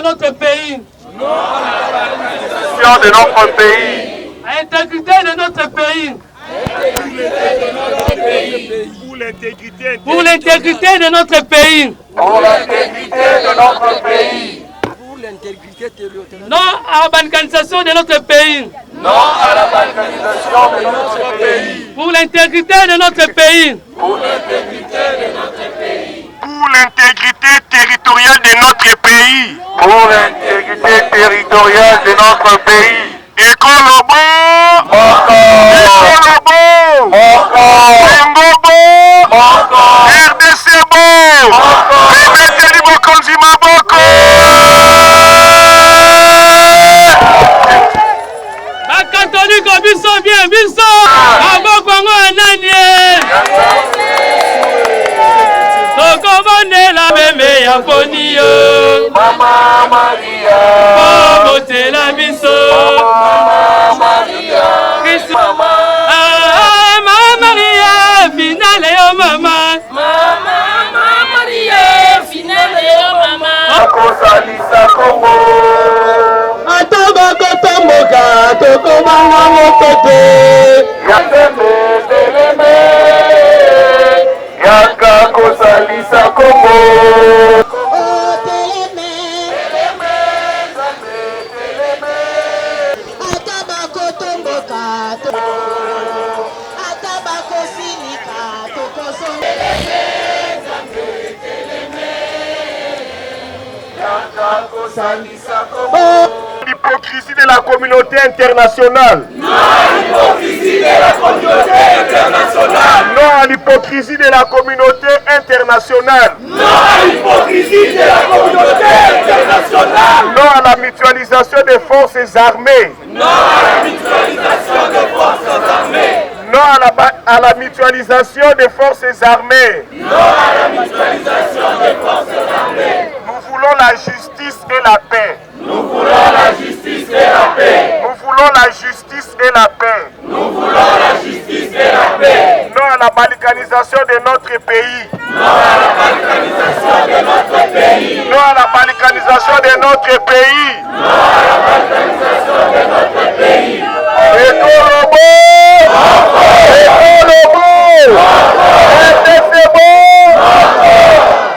notre pays. Non à la balkanisation de notre pays. Intégrité de notre pays. Pour l'intégrité de notre pays. Pour l'intégrité de notre pays. Non à la balkanisation de notre pays. Non à la balkanisation de notre pays. Pour l'intégrité de notre pays. Pour l'intégrité de notre pays. Pour l'intégrité territoriale de notre pays. Pour l'intégrité territoriale de notre pays. Ekolobo, Ekolobo, Bengobo, RDC Bo, Remettez Bokonzi Maboko. Catholique biso bien biso maboko ngo ananie tokobondela meme ya poni yo Mama Maria motela biso Mama Maria Mama Maria finale yo mama Maria finale yo mama akosalisa Kongo atobakotomboka tokobanga mokote yatembeteleme yaka kosalisa Kongo L'hypocrisie de la communauté internationale. Non à l'hypocrisie de la communauté internationale. Non à l'hypocrisie de la communauté internationale. Non à l'hypocrisie de la communauté internationale. Non à la mutualisation des forces armées. Non à la mutualisation des forces armées. Non à la mutualisation des forces armées. Non à la mutualisation des forces armées. Nous voulons la justice et la paix. Nous voulons la justice et la paix. Nous voulons la justice et la paix. Nous voulons la justice et la paix. Non à la balkanisation de notre pays. Non à la balkanisation de notre pays. Non à la balkanisation de notre pays. Non à la balkanisation de notre pays. Ekolobo, Ekolobo, RDC Bo,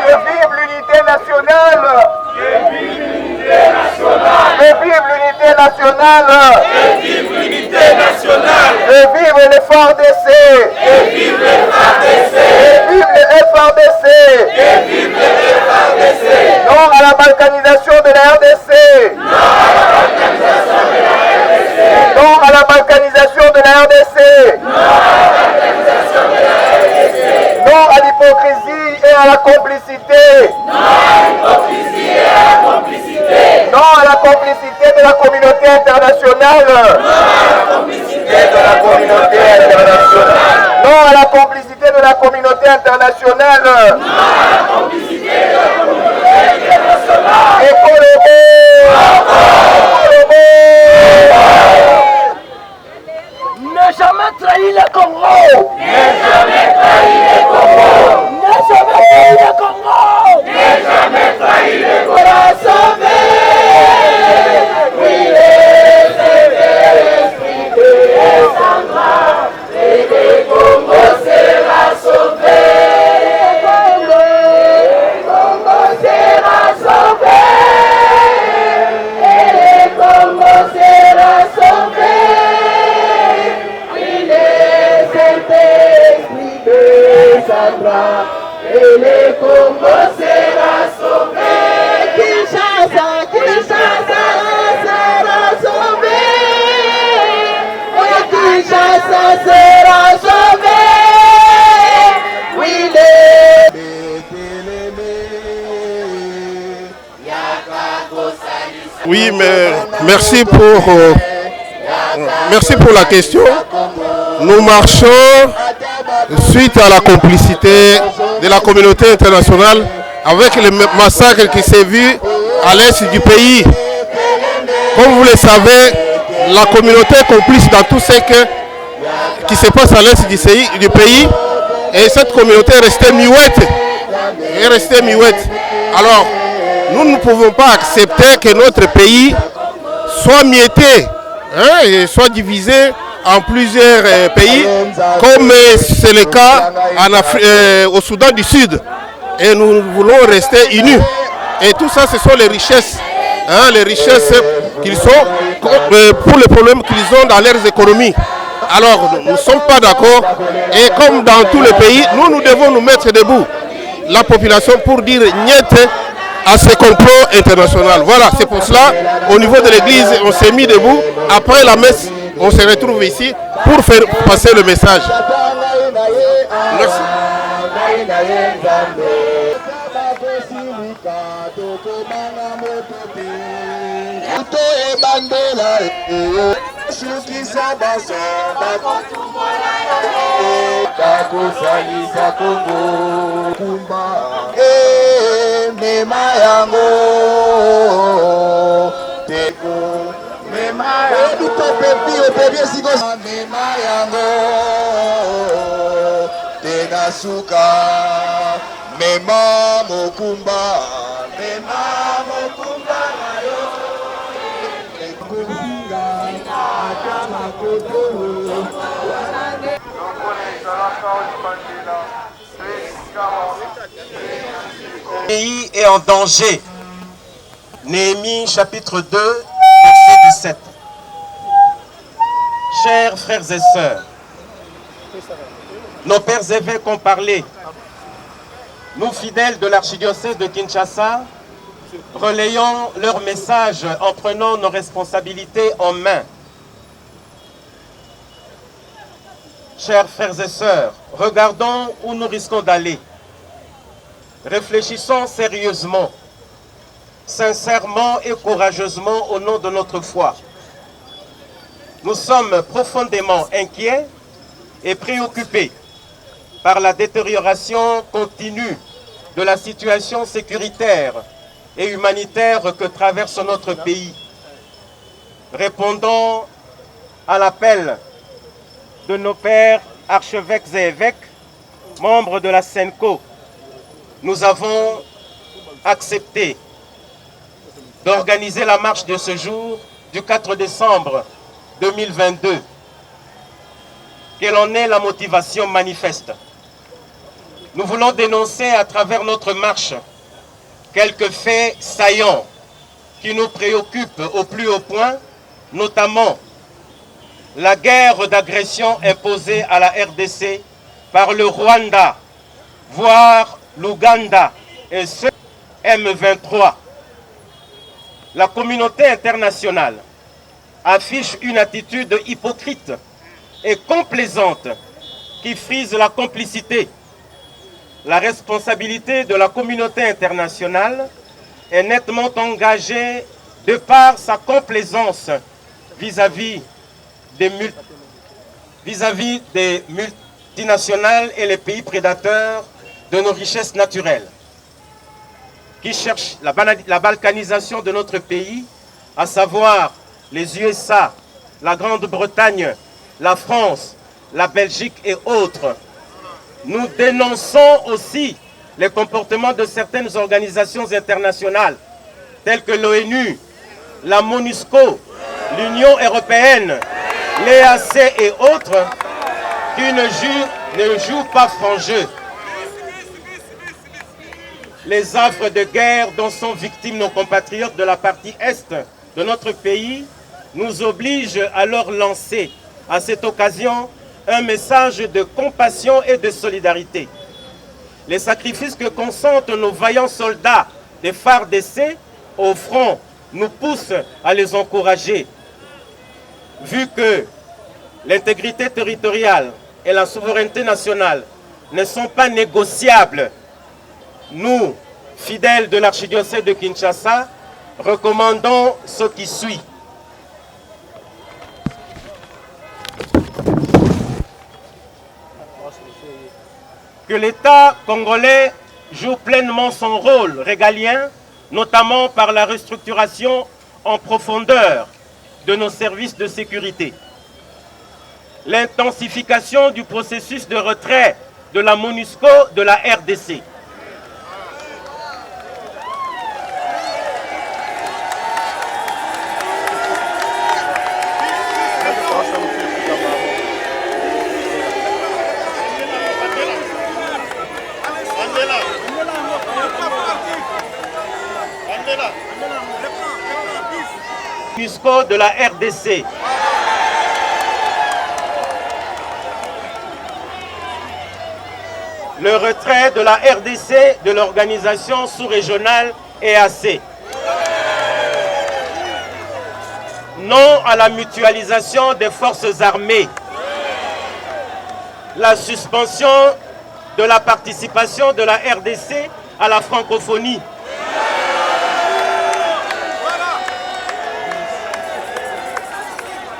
que vive l'unité nationale. Que vive l'unité nationale. Que vive l'unité nationale. Que vive l'unité nationale. Que vive le FARDC. Que vive le FARDC. Que vive le FARDC. Que vive le FARDC. Non à la balkanisation de la RDC. Non à la balkanisation de la RDC. Non à la balkanisation de la RDC. Non à la balkanisation de la RDC. Non à l'hypocrisie et à la complicité. Non à l'hypocrisie et à la complicité. Non à la complicité de la communauté internationale. Non à la complicité de la communauté internationale. Non à la complicité de la communauté internationale. Non à la complicité de la communauté internationale. Ekolobo, Ekolobo. Ne jamais trahir le Congo. Ne jamais trahir le Congo. Ne jamais trahir le Congo. Ne jamais trahir le Congo. Pour la sauver. Oui, l'esprit descendra et le Congo sera sauvé. Le Congo sera sauvé. Et le Congo sera sauvé. Oui, l'esprit descendra et le Congo sera sauvé. Kinshasa, Kinshasa sera sauvé. Oui, Kinshasa sera sauvé. Oui, Oui, mais merci pour la question. Nous marchons suite à la complicité de la communauté internationale avec le massacre qui s'est vu à l'est du pays. Comme vous le savez, la communauté est complice dans tout ce qui se passe à l'est du pays. Et cette communauté est restée muette. Alors, nous ne pouvons pas accepter que notre pays soit mietté, et soit divisé en plusieurs pays, comme c'est le cas au Soudan du Sud. Et nous voulons rester unis. Et tout ça, ce sont les richesses qu'ils sont pour les problèmes qu'ils ont dans leurs économies. Alors, nous ne sommes pas d'accord. Et comme dans tous les pays, nous devons nous mettre debout, la population, pour dire niet à ce complot international. Voilà, c'est pour cela, au niveau de l'église, on s'est mis debout. Après la messe, on se retrouve ici pour faire passer le message. Merci. Le pays est en danger. Néhémie chapitre 2, verset 17. Chers frères et sœurs, nos pères évêques ont parlé. Nous, fidèles de l'archidiocèse de Kinshasa, relayons leur message en prenant nos responsabilités en main. Chers frères et sœurs, regardons où nous risquons d'aller. Réfléchissons sérieusement, sincèrement et courageusement au nom de notre foi. Nous sommes profondément inquiets et préoccupés par la détérioration continue de la situation sécuritaire et humanitaire que traverse notre pays. Répondons à l'appel de nos pères archevêques et évêques, membres de la SENCO. Nous avons accepté d'organiser la marche de ce jour du 4 décembre 2022. Quelle en est la motivation manifeste? Nous voulons dénoncer à travers notre marche quelques faits saillants qui nous préoccupent au plus haut point, notamment la guerre d'agression imposée à la RDC par le Rwanda, voire l'Ouganda et ce M23. La communauté internationale affiche une attitude hypocrite et complaisante qui frise la complicité. La responsabilité de la communauté internationale est nettement engagée de par sa complaisance vis-à-vis des multinationales et les pays prédateurs de nos richesses naturelles, qui cherchent la balkanisation de notre pays, à savoir les USA, la Grande-Bretagne, la France, la Belgique et autres. Nous dénonçons aussi les comportements de certaines organisations internationales, telles que l'ONU, la MONUSCO, l'Union européenne, l'EAC et autres, qui ne jouent pas franc jeu. Les affres de guerre dont sont victimes nos compatriotes de la partie est de notre pays nous obligent à leur lancer, à cette occasion, un message de compassion et de solidarité. Les sacrifices que consentent nos vaillants soldats des FARDC au front nous poussent à les encourager. Vu que l'intégrité territoriale et la souveraineté nationale ne sont pas négociables, nous, fidèles de l'archidiocèse de Kinshasa, recommandons ce qui suit. Que l'État congolais joue pleinement son rôle régalien, notamment par la restructuration en profondeur de nos services de sécurité. L'intensification du processus de retrait de la MONUSCO de la RDC. MONUSCO de la RDC. Le retrait de la RDC de l'organisation sous-régionale EAC. Non à la mutualisation des forces armées. La suspension de la participation de la RDC à la francophonie.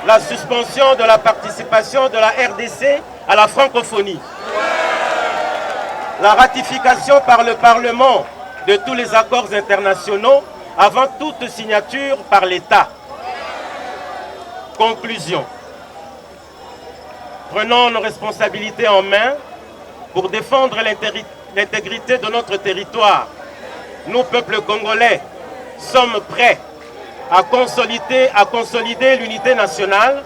La suspension de la participation de la RDC à la francophonie. La ratification par le Parlement de tous les accords internationaux avant toute signature par l'État. Conclusion. Prenons nos responsabilités en main pour défendre l'intégrité de notre territoire. Nous, peuple congolais, sommes prêts à consolider l'unité nationale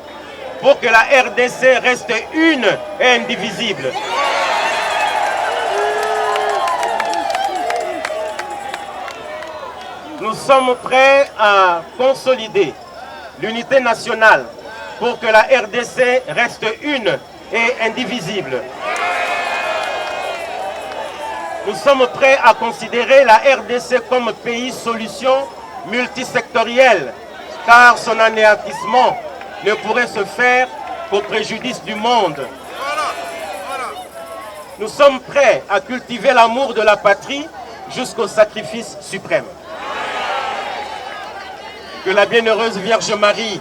pour que la RDC reste une et indivisible. Nous sommes prêts à consolider l'unité nationale pour que la RDC reste une et indivisible. Nous sommes prêts à considérer la RDC comme pays solution multisectorielle, car son anéantissement ne pourrait se faire qu'au préjudice du monde. Nous sommes prêts à cultiver l'amour de la patrie jusqu'au sacrifice suprême. Que la bienheureuse Vierge Marie